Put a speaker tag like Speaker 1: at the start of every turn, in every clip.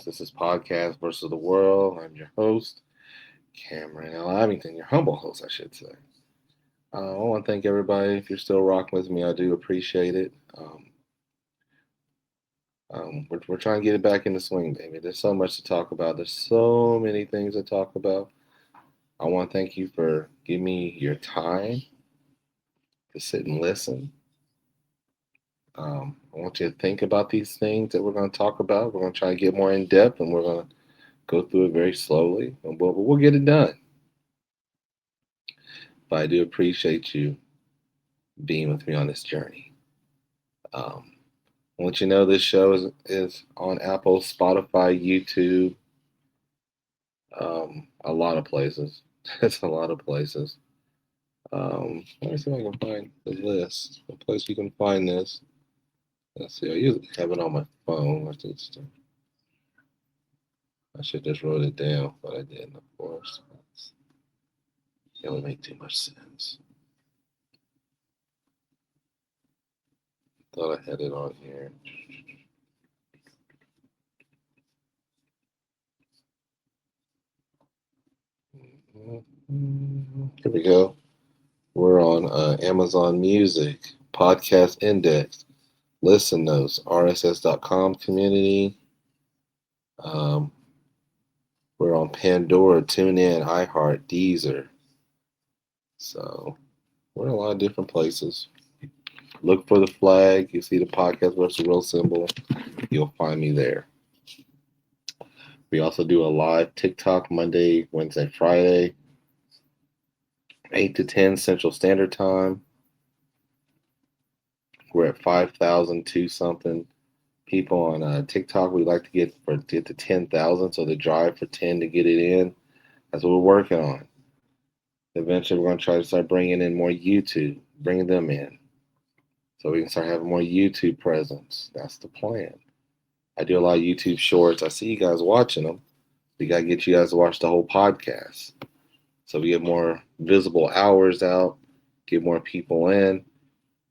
Speaker 1: This is Podcast versus the World. I'm your host, Cameron L. Abington, your humble host, I should say. I want to thank everybody. If you're still rocking with me, I do appreciate it. We're trying to get it back in the swing, baby. There's so much to talk about. There's so many things to talk about. I want to thank you for giving me your time to sit and listen. I want you to think about these things that we're going to talk about. We're going to try to get more in depth, and we're going to go through it very slowly, and we'll get it done. But I do appreciate you being with me on this journey. Um, I want you to know this show is on Apple, Spotify, YouTube, a lot of places. It's a lot of places. Let me see if I can find the list, the place you can find this. Let's see. I usually have it on my phone. I should just wrote it down, but I didn't, of course. It would make too much sense. Thought I had it on here. Here we go. We're on Amazon Music, Podcast Index, Listen Notes, RSS.com community. Um, we're on Pandora, TuneIn, iHeart, Deezer. So we're in a lot of different places. Look for the flag. You see the podcast versus real symbol. You'll find me there. We also do a live TikTok Monday, Wednesday, Friday, 8 to 10 Central Standard Time. We're at 5,002 something people on TikTok. We like to get to 10,000, so the drive for 10 to get it in. That's what we're working on. Eventually, we're going to try to start bringing in more YouTube, bringing them in, so we can start having more YouTube presence. That's the plan. I do a lot of YouTube shorts. I see you guys watching them. We got to get you guys to watch the whole podcast, so we get more visible hours out, get more people in.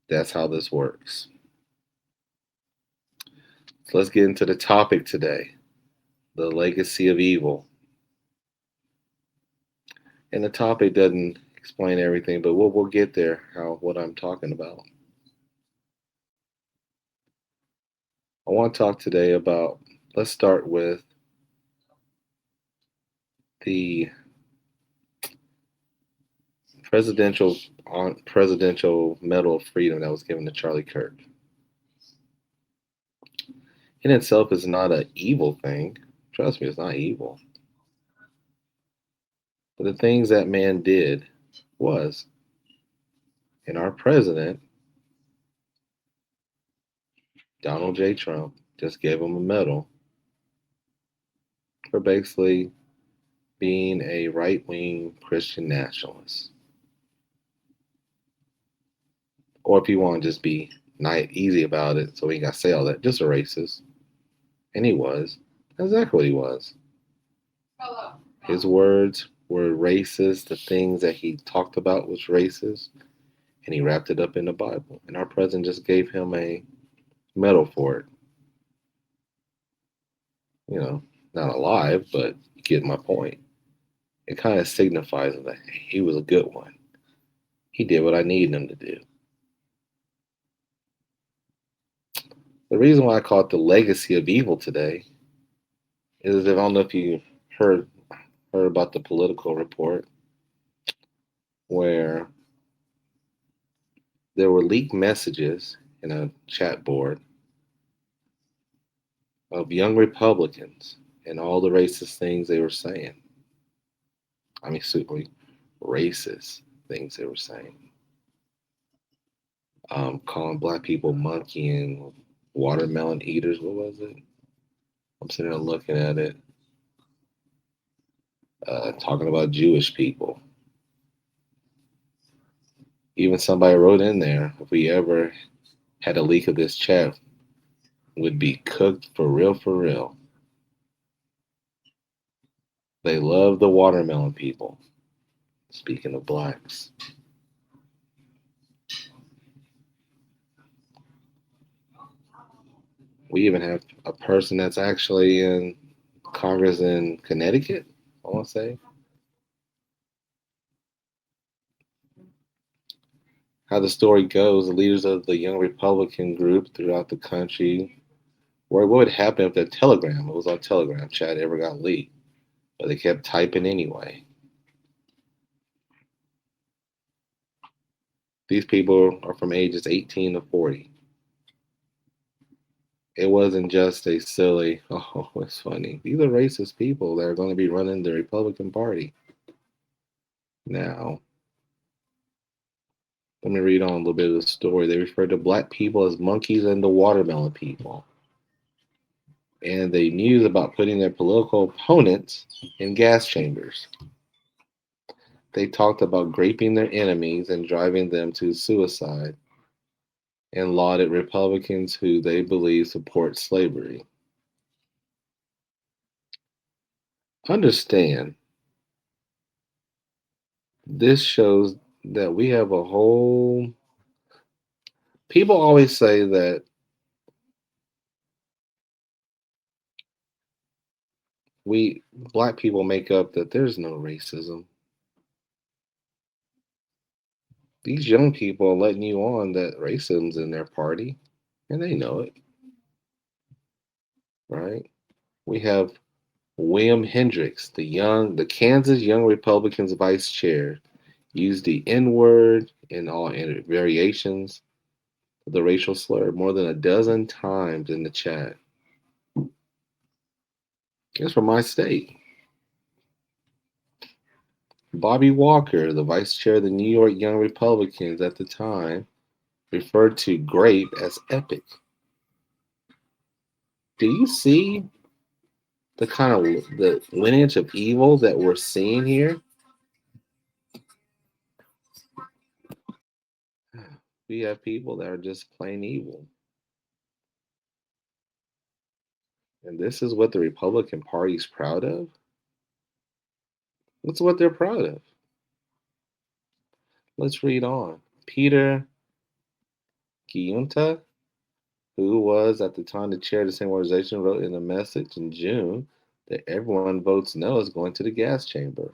Speaker 1: That's how this works. So let's get into the topic today, the legacy of evil. And the topic doesn't explain everything, but we'll get there, what I'm talking about. I want to talk today about, let's start with the presidential Medal of Freedom that was given to Charlie Kirk. In itself is not an evil thing. Trust me, it's not evil. But the things that man did was, and our president, Donald J. Trump, just gave him a medal for basically being a right wing Christian nationalist. Or if you want to just be easy about it, so he got to say all that, just a racist. And he was. That's exactly what he was. His words were racist. The things that he talked about was racist. And he wrapped it up in the Bible. And our president just gave him a medal for it. You know, not alive, but you get my point. It kind of signifies that he was a good one. He did what I needed him to do. The reason why I call it the legacy of evil today is, I don't know if you heard about the Political report, where there were leaked messages in a chat board of young Republicans and all the racist things they were saying. I mean, simply racist things they were saying. Calling black people monkey and watermelon eaters. What was it? I'm sitting there looking at it. Talking about Jewish people. Even somebody wrote in there, if we ever had a leak of this chat, would be cooked for real, for real. They love the watermelon people. Speaking of blacks. We even have a person that's actually in Congress in Connecticut, I want to say. How the story goes, the leaders of the young Republican group throughout the country, what would happen if the telegram, it was on Telegram chat, ever got leaked? But they kept typing anyway. These people are from ages 18 to 40. It wasn't just a silly, oh, it's funny. These are racist people that are going to be running the Republican Party. Now, let me read on a little bit of the story. They refer to black people as monkeys and the watermelon people. And they mused about putting their political opponents in gas chambers. They talked about graping their enemies and driving them to suicide, and lauded Republicans who they believe support slavery. Understand, this shows that we have a whole. People always say that we black people make up that there's no racism. These young people are letting you on that racism's in their party, and they know it, right? We have William Hendricks, the Kansas Young Republicans vice chair, used the N word in all variations of the racial slur more than a dozen times in the chat. It's from my state. Bobby Walker, the vice chair of the New York Young Republicans at the time, referred to grape as epic. Do you see the kind of the lineage of evil that we're seeing here? We have people that are just plain evil. And this is what the Republican Party's proud of? That's what they're proud of. Let's read on. Peter Giunta, who was at the time the chair of the same organization, wrote in a message in June that everyone votes no is going to the gas chamber.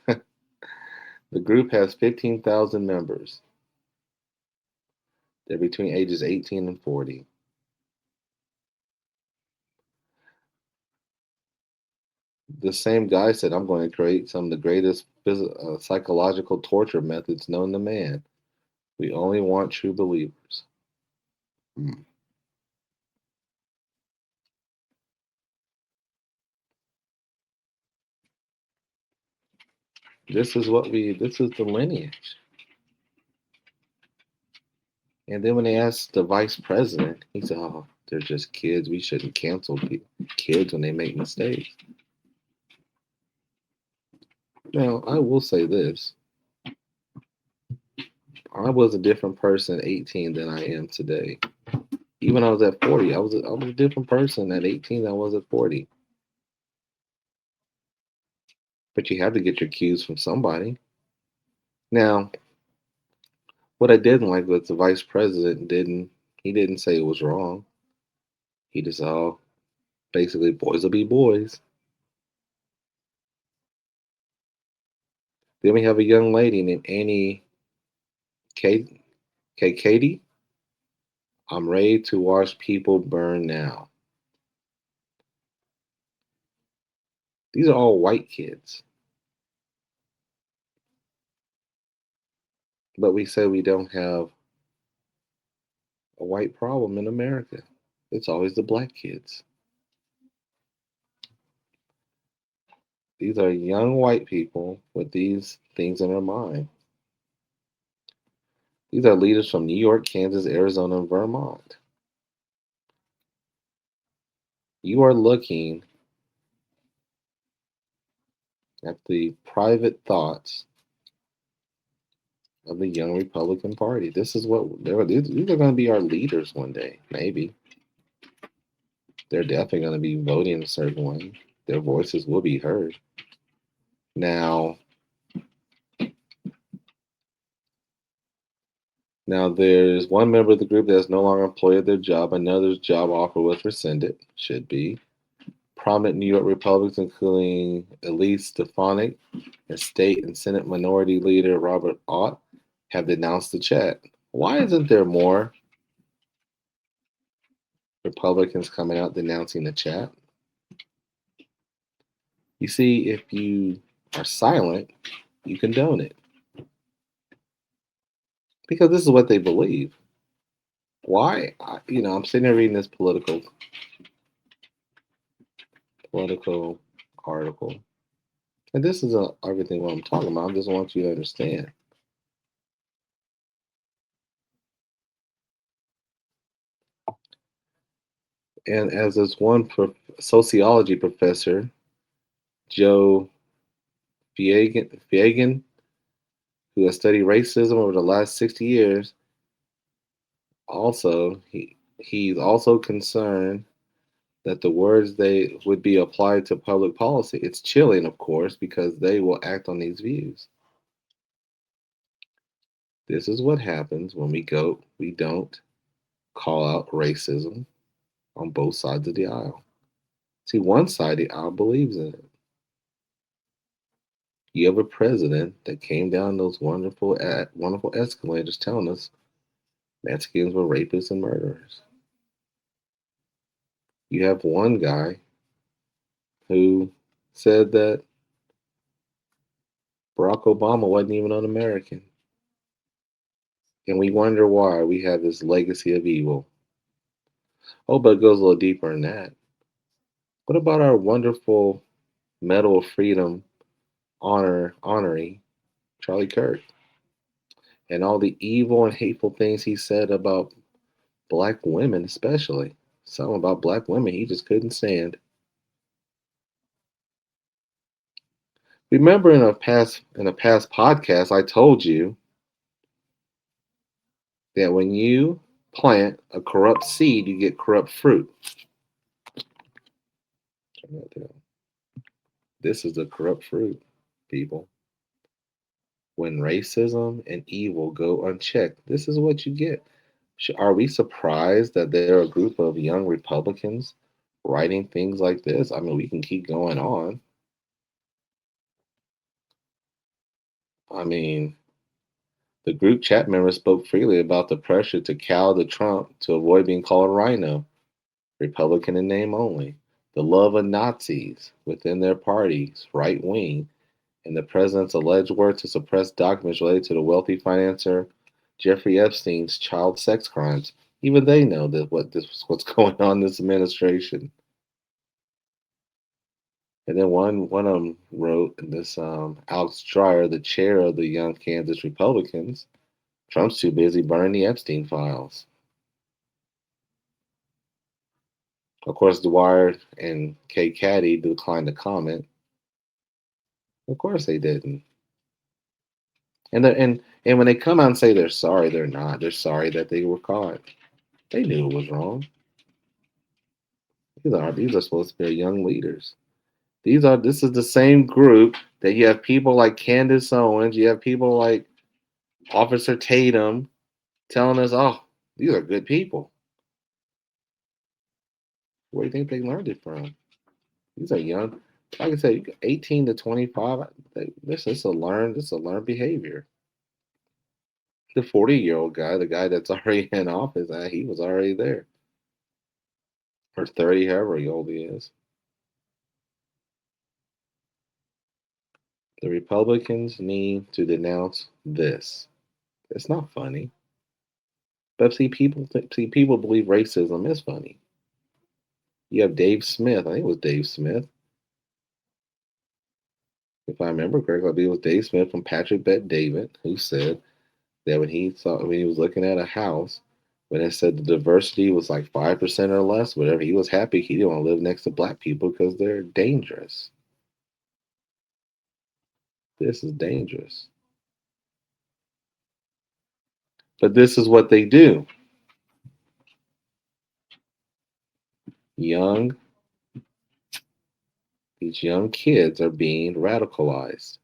Speaker 1: The group has 15,000 members. They're between ages 18 and 40. The same guy said, I'm going to create some of the greatest psychological torture methods known to man. We only want true believers. Hmm. This is the lineage. And then when they asked the vice president, he said, oh, they're just kids. We shouldn't cancel kids when they make mistakes. Now, I will say this. I was a different person at 18 than I am today. Even when I was at 40, I was a different person at 18 than I was at 40. But you have to get your cues from somebody. Now, what I didn't like was the vice president didn't say it was wrong. He just basically boys will be boys. Then we have a young lady named Annie K. Katie. I'm ready to watch people burn now. These are all white kids. But we say we don't have a white problem in America. It's always the black kids. These are young white people with these things in their mind. These are leaders from New York, Kansas, Arizona, and Vermont. You are looking at the private thoughts of the young Republican Party. This is what these are going to be our leaders one day, maybe. They're definitely going to be voting a certain way. Their voices will be heard. Now, Now, there's one member of the group that is no longer employed at their job. Another's job offer was rescinded. Should be. Prominent New York Republicans, including Elise Stefanik and State and Senate Minority Leader Robert Ott, have denounced the chat. Why isn't there more Republicans coming out denouncing the chat? You see, if you are silent, you condone it because this is what they believe. Why? I'm sitting there reading this political article, and this is everything what I'm talking about. I just want you to understand. And as this one sociology professor, Joe Fiegan, who has studied racism over the last 60 years, he's also concerned that the words they would be applied to public policy. It's chilling, of course, because they will act on these views. This is what happens when we don't call out racism on both sides of the aisle. See, one side of the aisle believes in it. You have a president that came down those wonderful escalators telling us Mexicans were rapists and murderers. You have one guy who said that Barack Obama wasn't even an American. And we wonder why we have this legacy of evil. Oh, but it goes a little deeper than that. What about our wonderful Medal of Freedom honoree, Charlie Kirk, and all the evil and hateful things he said about black women, especially? Something about black women he just couldn't stand. Remember in a past podcast, I told you that when you plant a corrupt seed, you get corrupt fruit. This is the corrupt fruit, people. When racism and evil go unchecked, this is what you get. Are we surprised that there are a group of young Republicans writing things like this? I mean, we can keep going on. I mean, the group chat members spoke freely about the pressure to cow the Trump to avoid being called a rhino, Republican in name only, the love of Nazis within their party's right wing, and the president's alleged work to suppress documents related to the wealthy financier Jeffrey Epstein's child sex crimes. Even they know that what's going on in this administration. And then one of them wrote this Alex Dreyer, the chair of the Young Kansas Republicans, Trump's too busy burning the Epstein files. Of course, Dwyer and Kay Caddy declined to comment. Of course they didn't. And when they come out and say they're sorry, they're not. They're sorry that they were caught. They knew it was wrong. These are supposed to be young leaders. This is the same group that you have people like Candace Owens, you have people like Officer Tatum telling us, oh, these are good people. Where do you think they learned it from? These are young. Like I said, 18 to 25. This is a learned behavior. The 40-year-old guy, the guy that's already in office, he was already there. Or 30, however old he is. The Republicans need to denounce this. It's not funny. But see, people believe racism is funny. You have Dave Smith. I think it was Dave Smith, if I remember correctly. I believe it was Dave Smith from Patrick Bet David who said that when he was looking at a house, when it said the diversity was like 5% or less, whatever, he was happy he didn't want to live next to black people because they're dangerous. This is dangerous. But this is what they do. Young, these young kids are being radicalized.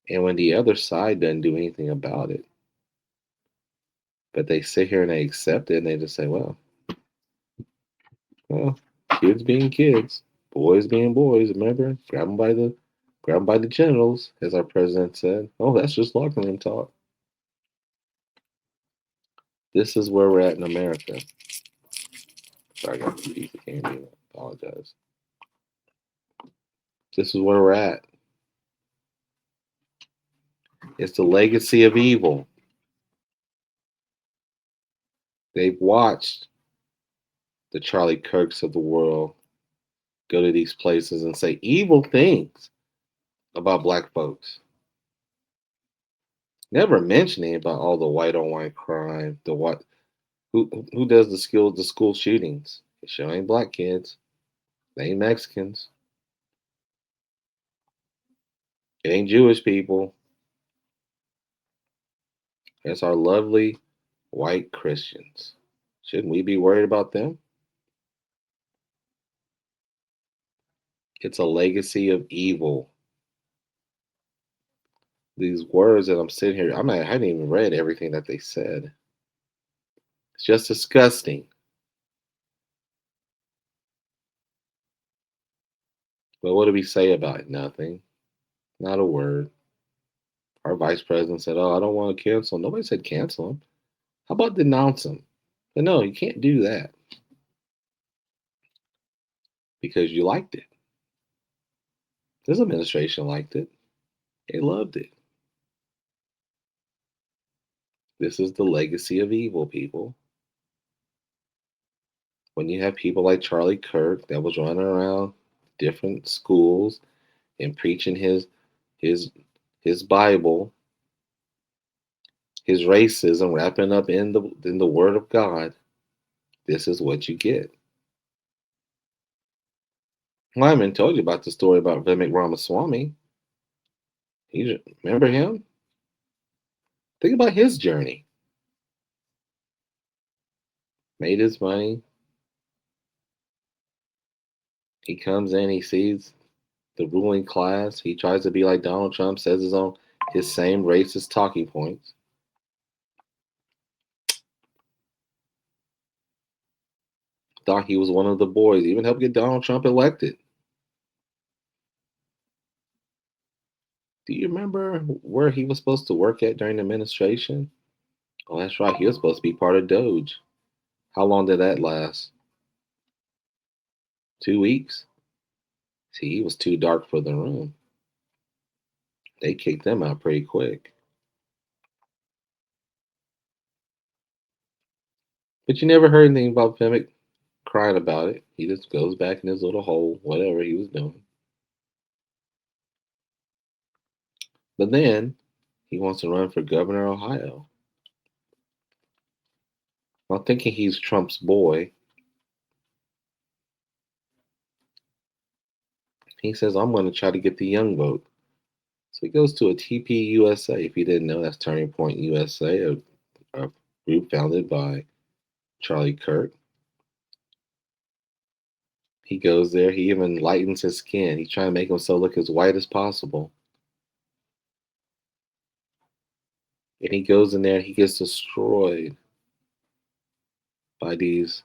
Speaker 1: And when the other side doesn't do anything about it, But they sit here and they accept it and they just say, well, kids being kids, boys being boys. Remember, grab 'em by the genitals, as our president said. Oh, that's just locker room talk. This is where we're at in America. Sorry, I got a piece of candy. I apologize. This is where we're at. It's the legacy of evil. They've watched the Charlie Kirks of the world go to these places and say evil things about black folks. Never mentioning about all the white on white crime, the what who does the school shootings. It sure ain't black kids. They ain't Mexicans. It ain't Jewish people. It's our lovely white Christians. Shouldn't we be worried about them? It's a legacy of evil. These words that I'm sitting here, I hadn't even read everything that they said. It's just disgusting. But what do we say about it? Nothing. Not a word. Our vice president said, "Oh, I don't want to cancel." Nobody said cancel him. How about denounce him? But no, you can't do that because you liked it. This administration liked it. They loved it. This is the legacy of evil, people. When you have people like Charlie Kirk that was running around different schools and preaching his his Bible, his racism, wrapping up in the Word of God, this is what you get. Lyman told you about the story about Vivek Ramaswamy. Remember him? Think about his journey. Made his money. He comes in, he sees the ruling class. He tries to be like Donald Trump, says his same racist talking points. Thought he was one of the boys. Even helped get Donald Trump elected. Do you remember where he was supposed to work at during the administration? Oh, that's right. He was supposed to be part of Doge. How long did that last? 2 weeks? See, he was too dark for the room. They kicked them out pretty quick. But you never heard anything about Pemick crying about it. He just goes back in his little hole, whatever he was doing. But then he wants to run for governor of Ohio. While thinking he's Trump's boy, he says, I'm going to try to get the young vote. So he goes to a TPUSA. If you didn't know, that's Turning Point USA, a group founded by Charlie Kirk. He goes there. He even lightens his skin. He's trying to make himself look as white as possible. And he goes in there and he gets destroyed by these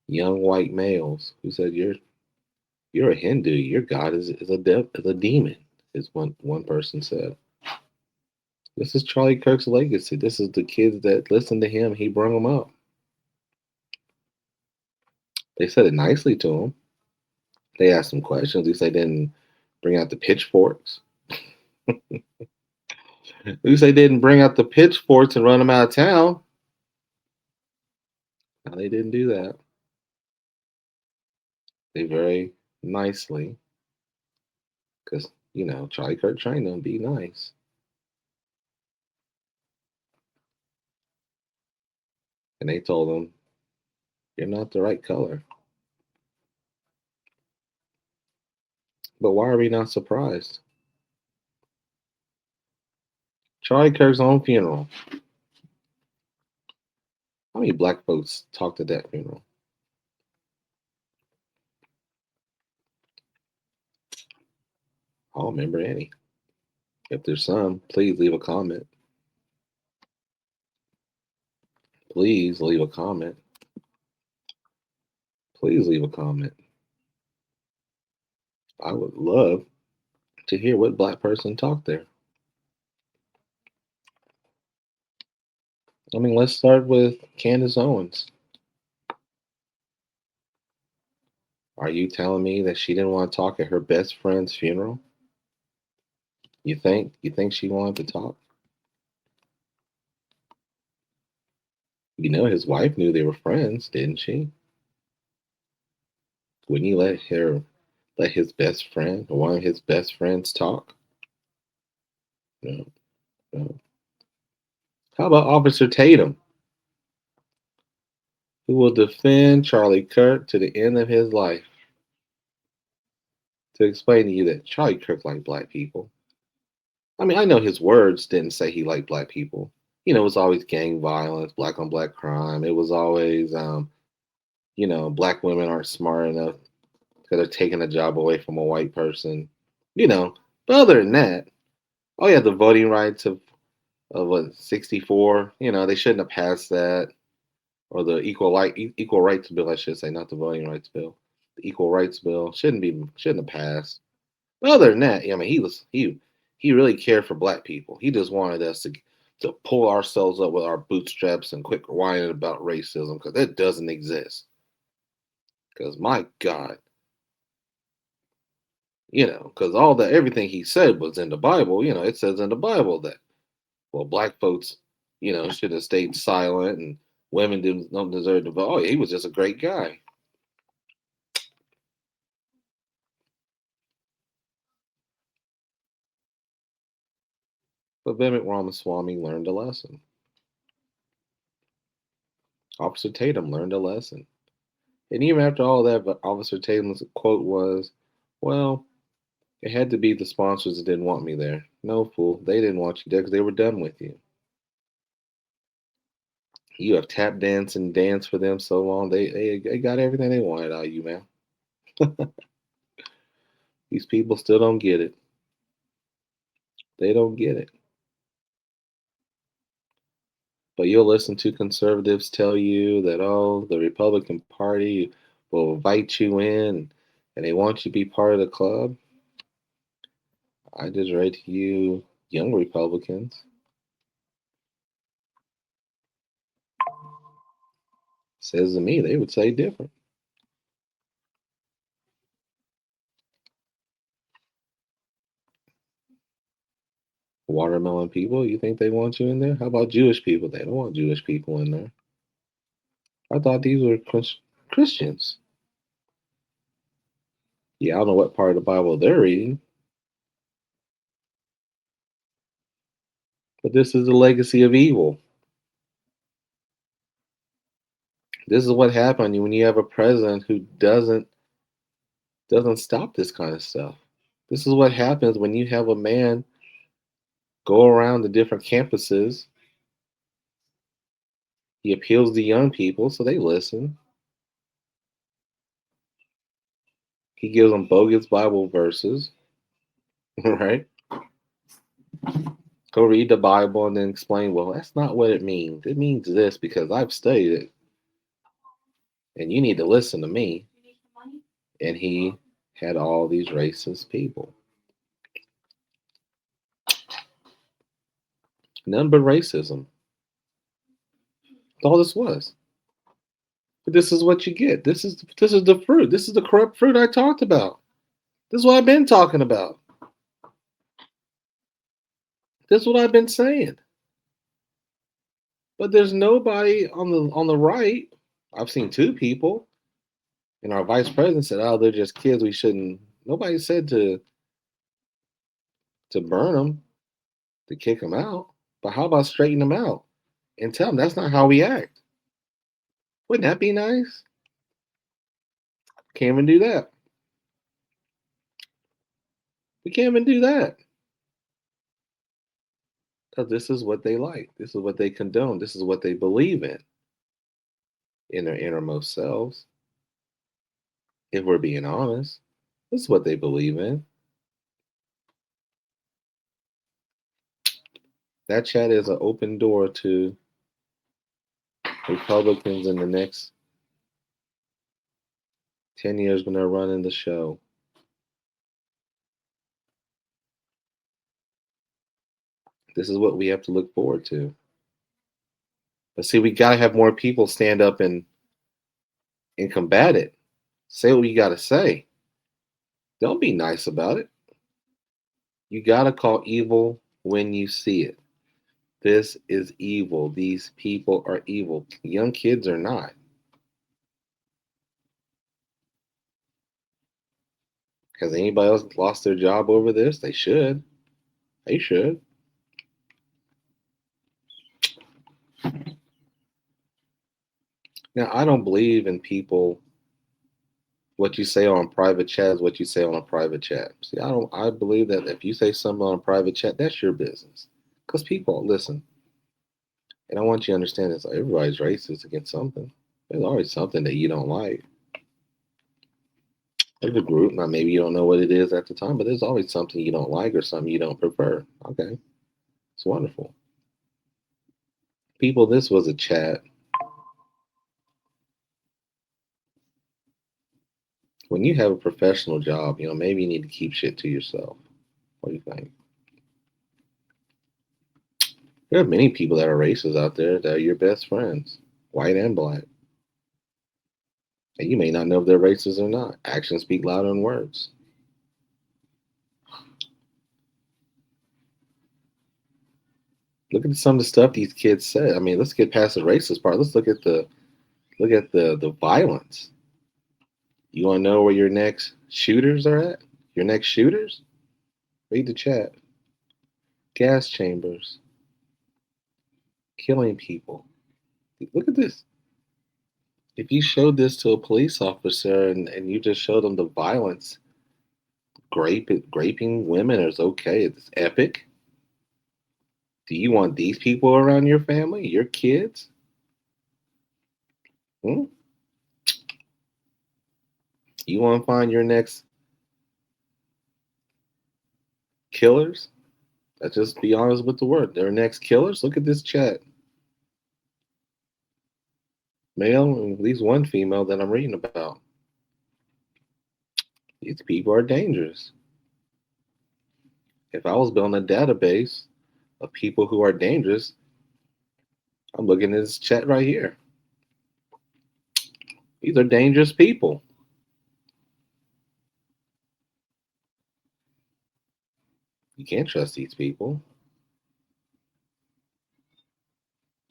Speaker 1: young white males who said, You're a Hindu. Your God is a demon," is one person said. This is Charlie Kirk's legacy. This is the kids that listened to him. He brought them up. They said it nicely to him. They asked him questions. At least they didn't bring out the pitchforks. At least they didn't bring out the pitchforks and run him out of town. No, they didn't do that. They very nicely, because, Charlie Kirk trained them, be nice. And they told him, you're not the right color. But why are we not surprised? Charlie Kirk's own funeral. How many black folks talked at that funeral? I don't remember any. If there's some, please leave a comment. Please leave a comment. Please leave a comment. I would love to hear what black person talked there. I mean, let's start with Candace Owens. Are you telling me that she didn't want to talk at her best friend's funeral? You think she wanted to talk? You know his wife knew they were friends, didn't she? Wouldn't you let his best friend or one of his best friends talk? No, no. How about Officer Tatum, who will defend Charlie Kirk to the end of his life to explain to you that Charlie Kirk liked black people? I mean, I know his words didn't say he liked black people. It was always gang violence, black on black crime. It was always, black women aren't smart enough because they're taking a job away from a white person. You know, but other than that, oh yeah, the voting rights of what 64. They shouldn't have passed that, or the equal rights bill, I should say, not the voting rights bill. The equal rights bill shouldn't have passed. But other than that, I mean, he really cared for black people. He just wanted us to pull ourselves up with our bootstraps and quit whining about racism because it doesn't exist. Because my God, because everything he said was in the Bible. It says in the Bible that, well, black folks, should have stayed silent and women don't deserve to vote. Oh, he was just a great guy. But Vivek Ramaswamy learned a lesson. Officer Tatum learned a lesson. And even after all that, but Officer Tatum's quote was, well, it had to be the sponsors that didn't want me there. No, fool. They didn't want you there because they were done with you. You have tap danced and danced for them so long, they got everything they wanted out of you, man. These people still don't get it. They don't get it. But you'll listen to conservatives tell you that, oh, the Republican Party will invite you in and they want you to be part of the club. I just read to you young Republicans. Says to me, they would say different. Watermelon people, you think they want you in there? How about Jewish people? They don't want Jewish people in there. I thought these were Christians. Yeah, I don't know what part of the Bible they're reading, but this is the legacy of evil. This is what happens when you have a president who doesn't stop this kind of stuff. This is what happens when you have a man go around the different campuses. He appeals to young people, so they listen. He gives them bogus Bible verses, right? Go read the Bible and then explain, well, that's not what it means. It means this because I've studied it, and you need to listen to me. And he had all these racist people. None but racism. That's all this was. But this is what you get. This is the fruit. This is the corrupt fruit I talked about. This is what I've been talking about. This is what I've been saying. But there's nobody on the right. I've seen two people, and our vice president said, "Oh, they're just kids. We shouldn't." Nobody said to burn them, to kick them out. But how about straighten them out and tell them that's not how we act? Wouldn't that be nice? Can't even do that. We can't even do that because this is what they like. This is what they condone. This is what they believe in their innermost selves. If we're being honest, this is what they believe in. That chat is an open door to Republicans in the next 10 years when they're running the show. This is what we have to look forward to. But see, we got to have more people stand up and combat it. Say what you got to say. Don't be nice about it. You got to call evil when you see it. This is evil. These people are evil. Young kids are not. Has anybody else lost their job over this? They should. They should. Now, I don't believe in people. What you say on private chat is what you say on a private chat. See, I don't. I believe that if you say something on a private chat, that's your business. Because people listen, and I want you to understand this. Everybody's racist against something. There's always something that you don't like. There's a group. Now, maybe you don't know what it is at the time, but there's always something you don't like or something you don't prefer. Okay, it's wonderful. People, this was a chat. When you have a professional job, maybe you need to keep shit to yourself. What do you think? There are many people that are racist out there that are your best friends, white and black. And you may not know if they're racist or not. Actions speak louder than words. Look at some of the stuff these kids said. I mean, let's get past the racist part. Let's look at the violence. You want to know where your next shooters are at? Your next shooters? Read the chat. Gas chambers, killing people. Look at this. If you showed this to a police officer and you just showed them the violence, raping women is okay. It's epic. Do you want these people around your family, your kids? Hmm? You want to find your next killers? Let's just be honest with the word. Their next killers? Look at this chat. Male and at least one female that I'm reading about. These people are dangerous. If I was building a database of people who are dangerous, I'm looking at this chat right here. These are dangerous people. You can't trust these people.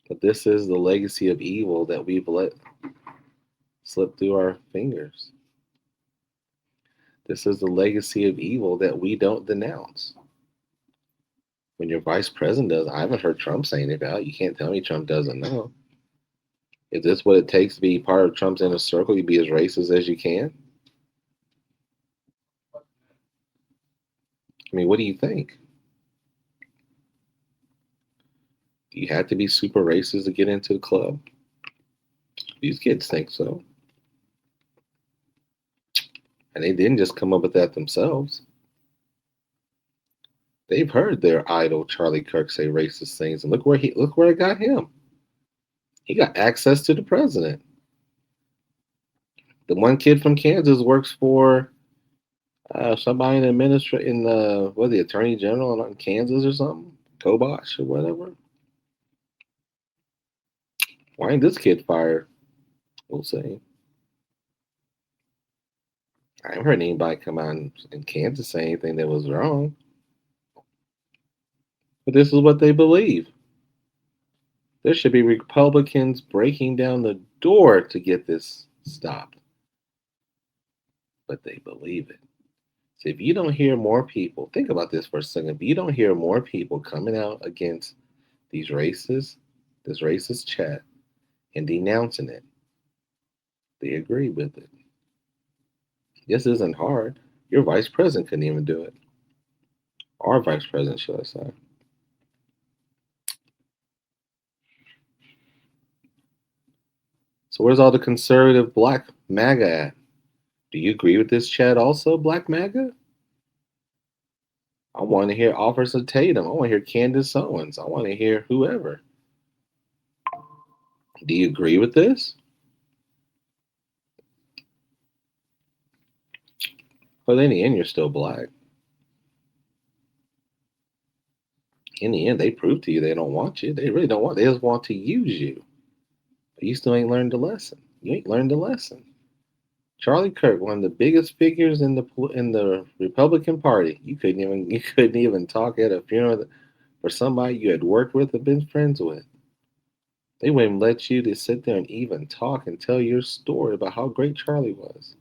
Speaker 1: But this is the legacy of evil that we've let slip through our fingers. This is the legacy of evil that we don't denounce. When your vice president does, I haven't heard Trump saying it about. You can't tell me Trump doesn't know. Is this what it takes to be part of Trump's inner circle? You be as racist as you can? I mean, what do you think? Do you have to be super racist to get into the club? These kids think so. And they didn't just come up with that themselves. They've heard their idol Charlie Kirk say racist things, and look where it got him. He got access to the president. The one kid from Kansas works for somebody in the attorney general in Kansas or something, Kobosh or whatever. Why ain't this kid fired? We'll see. I haven't heard anybody come out in Kansas say anything that was wrong. But this is what they believe. There should be Republicans breaking down the door to get this stopped. But they believe it. So if you don't hear more people, think about this for a second. If you don't hear more people coming out against these this racist chat and denouncing it, they agree with it. This isn't hard. Your vice president couldn't even do it. Our vice president, should I say. So where's all the conservative black MAGA at? Do you agree with this chat also, black MAGA? I want to hear Officer Tatum. I want to hear Candace Owens. I want to hear whoever. Do you agree with this? Well, in the end, you're still black. In the end, they prove to you they don't want you. They really don't want. They just want to use you. But you still ain't learned the lesson. You ain't learned the lesson. Charlie Kirk, one of the biggest figures in the Republican Party, you couldn't even talk at a funeral for somebody you had worked with or been friends with. They wouldn't even let you to sit there and even talk and tell your story about how great Charlie was.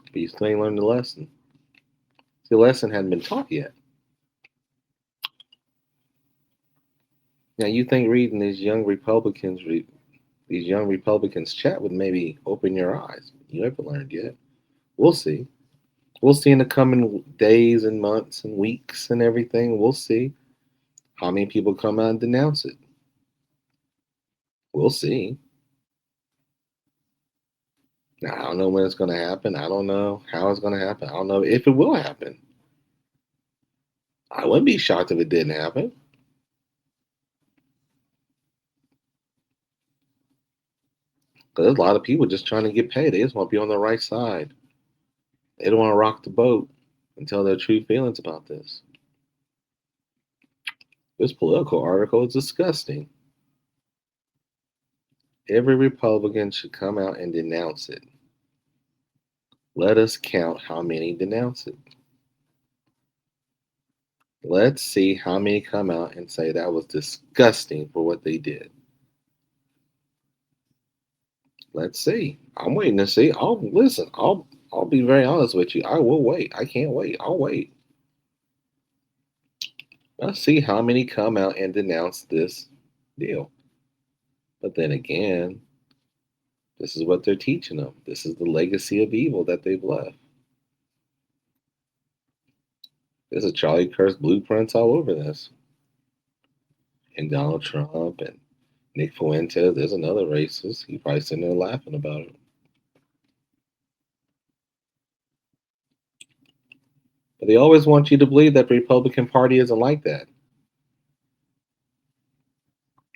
Speaker 1: But you still ain't learned the lesson. The lesson hadn't been taught yet. Now you think reading these young Republicans chat would maybe open your eyes. You haven't learned yet. We'll see. We'll see in the coming days and months and weeks and everything. We'll see how many people come out and denounce it. We'll see. Now, I don't know when it's going to happen. I don't know how it's going to happen. I don't know if it will happen. I wouldn't be shocked if it didn't happen. Because there's a lot of people just trying to get paid. They just want to be on the right side. They don't want to rock the boat and tell their true feelings about this. This political article is disgusting. Every Republican should come out and denounce it. Let us count how many denounce it. Let's see how many come out and say that was disgusting for what they did. Let's see. I'm waiting to see. I'll listen. I'll be very honest with you. I will wait. I can't wait. I'll wait. Let's see how many come out and denounce this deal. But then again, this is what they're teaching them. This is the legacy of evil that they've left. This is Charlie Kirk's blueprints all over this. And Donald Trump and Nick Fuentes, there's another racist. He's probably sitting there laughing about it. But they always want you to believe that the Republican Party isn't like that.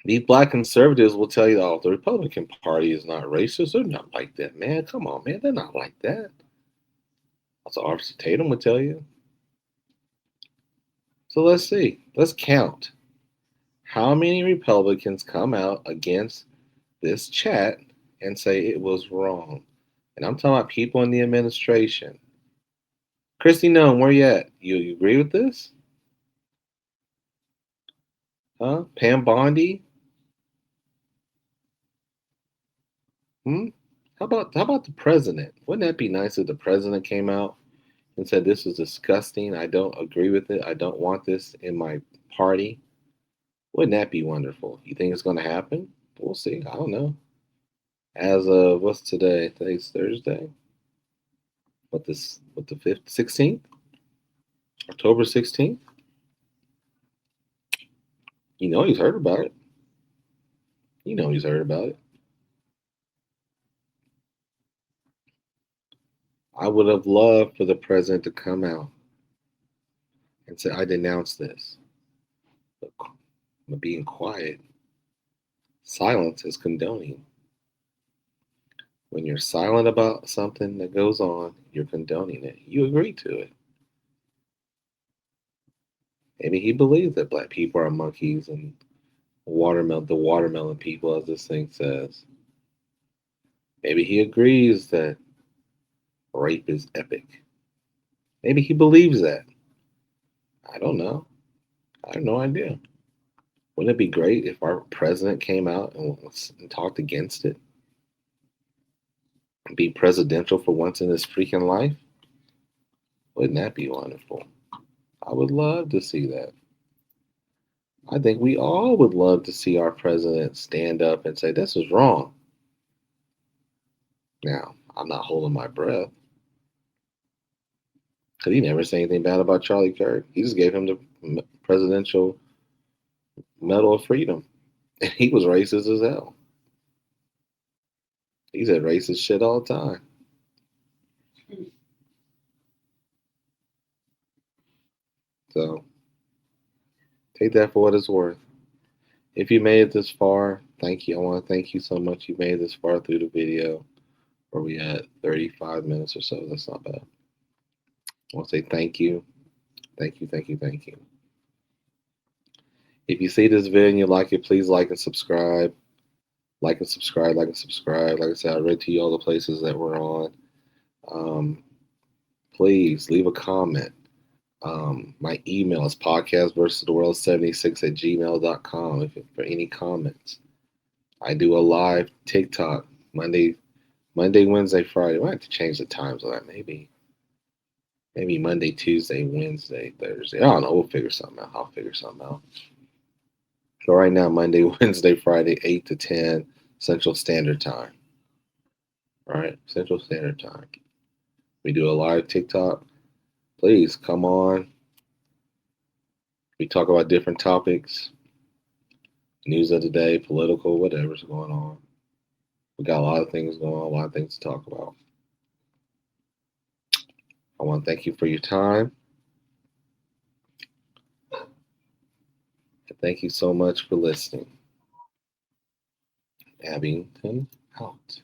Speaker 1: These black conservatives will tell you, oh, the Republican Party is not racist. They're not like that, man. Come on, man. They're not like that. That's what Officer Tatum would tell you. So let's see. Let's count how many Republicans come out against this chat and say it was wrong. And I'm talking about people in the administration. Christy Nome, where you at? You agree with this? Huh? Pam Bondi? Hmm? How about the president? Wouldn't that be nice if the president came out and said this is disgusting? I don't agree with it. I don't want this in my party. Wouldn't that be wonderful? You think it's going to happen? We'll see. I don't know. As of what's today? Today's Thursday. What the 5th, 16th? October 16th? You know he's heard about it. You know he's heard about it. I would have loved for the president to come out and say, I denounce this. But being quiet, silence is condoning. When you're silent about something that goes on, you're condoning it. You agree to it. Maybe he believes that black people are monkeys and the watermelon people, as this thing says. Maybe he agrees that rape is epic. Maybe he believes that. I don't know. I have no idea. Wouldn't it be great if our president came out and talked against it? Be presidential for once in his freaking life? Wouldn't that be wonderful? I would love to see that. I think we all would love to see our president stand up and say, this is wrong. Now, I'm not holding my breath because he never said anything bad about Charlie Kirk. He just gave him the Presidential Medal of Freedom. And he was racist as hell. He said racist shit all the time. So take that for what it's worth. If you made it this far, thank you. I want to thank you so much. You made it this far through the video. Where we at 35 minutes or so. That's not bad. I want to say thank you. Thank you, thank you, thank you. If you see this video and you like it, please like and subscribe. Like and subscribe, like and subscribe. Like I said, I read to you all the places that we're on. Um, please leave a comment. My email is podcastversustheworld76 at gmail.com for any comments. I do a live TikTok Monday, Wednesday, Friday. I might have to change the times of that. Maybe Monday, Tuesday, Wednesday, Thursday. I don't know. We'll figure something out. I'll figure something out. So right now, Monday, Wednesday, Friday, 8 to 10 Central Standard Time. All right, Central Standard Time. We do a live TikTok. Please come on. We talk about different topics, news of the day, political, whatever's going on. We got a lot of things going on, a lot of things to talk about. I want to thank you for your time. And thank you so much for listening. Abington out.